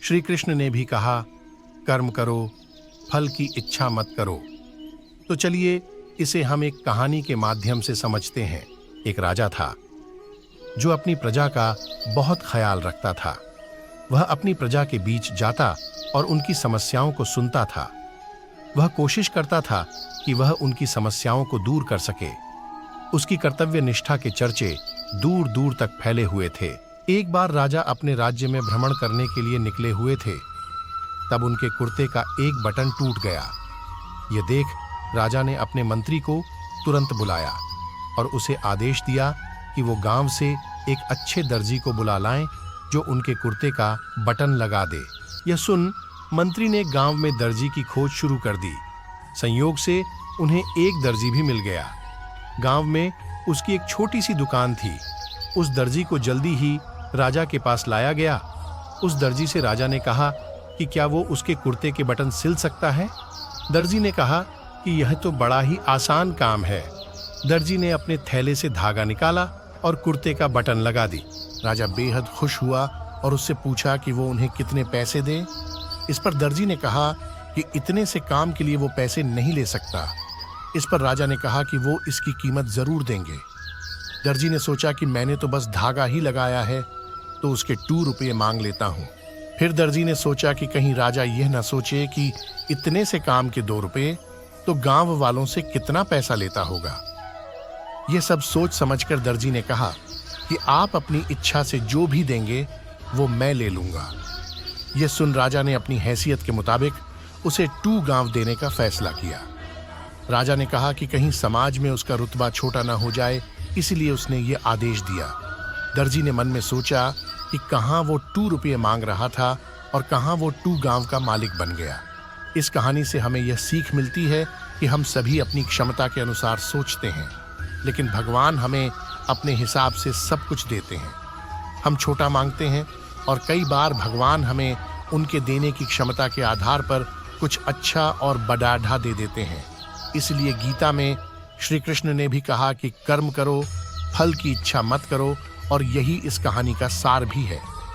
श्री कृष्ण ने भी कहा, कर्म करो, फल की इच्छा मत करो। तो चलिए इसे हम एक कहानी के माध्यम से समझते हैं। एक राजा था जो अपनी प्रजा का बहुत ख्याल रखता था। वह अपनी प्रजा के बीच जाता और उनकी समस्याओं को सुनता था। वह कोशिश करता था कि वह उनकी समस्याओं को दूर कर सके। उसकी कर्तव्य निष्ठा के चर्चे दूर दूर तक फैले हुए थे। एक बार राजा अपने राज्य में भ्रमण करने के लिए निकले हुए थे। तब उनके कुर्ते का एक बटन टूट गया। यह देख राजा ने अपने मंत्री को तुरंत बुलाया और उसे आदेश दिया कि वो गांव से एक अच्छे दर्जी को बुला लाएं जो उनके कुर्ते का बटन लगा दे। यह सुन मंत्री ने गांव में दर्जी की खोज शुरू कर दी। संयोग से उन्हें एक दर्जी भी मिल गया। गांव में उसकी एक छोटी सी दुकान थी। उस दर्जी को जल्दी ही राजा के पास लाया गया। उस दर्जी से राजा ने कहा कि क्या वो उसके कुर्ते के बटन सिल सकता है। दर्जी ने कहा कि यह तो बड़ा ही आसान काम है। दर्जी ने अपने थैले से धागा निकाला और कुर्ते का बटन लगा दी। राजा बेहद खुश हुआ और उससे पूछा कि वो उन्हें कितने पैसे दें। इस पर दर्जी ने कहा कि इतने से काम के लिए वो पैसे नहीं ले सकता। इस पर राजा ने कहा कि वो इसकी कीमत जरूर देंगे। दर्जी ने सोचा कि मैंने तो बस धागा ही लगाया है, तो उसके 2 रुपये मांग लेता हूँ। फिर दर्जी ने सोचा कि कहीं राजा यह ना सोचे कि इतने से काम के 2 रुपये तो गांव वालों से कितना पैसा लेता होगा। यह सब सोच समझकर दर्जी ने कहा कि आप अपनी इच्छा से जो भी देंगे वो मैं ले लूंगा। यह सुन राजा ने अपनी हैसियत के मुताबिक उसे 2 गांव देने का फैसला किया। राजा ने कहा कि कहीं समाज में उसका रुतबा छोटा ना हो जाए, इसलिए उसने ये आदेश दिया। दर्जी ने मन में सोचा कि कहाँ वो 2 रुपये मांग रहा था और कहाँ वो 2 गांव का मालिक बन गया। इस कहानी से हमें यह सीख मिलती है कि हम सभी अपनी क्षमता के अनुसार सोचते हैं, लेकिन भगवान हमें अपने हिसाब से सब कुछ देते हैं। हम छोटा मांगते हैं और कई बार भगवान हमें उनके देने की क्षमता के आधार पर कुछ अच्छा और बड़ाढ़ा दे देते हैं। इसलिए गीता में श्री कृष्ण ने भी कहा कि कर्म करो, फल की इच्छा मत करो, और यही इस कहानी का सार भी है।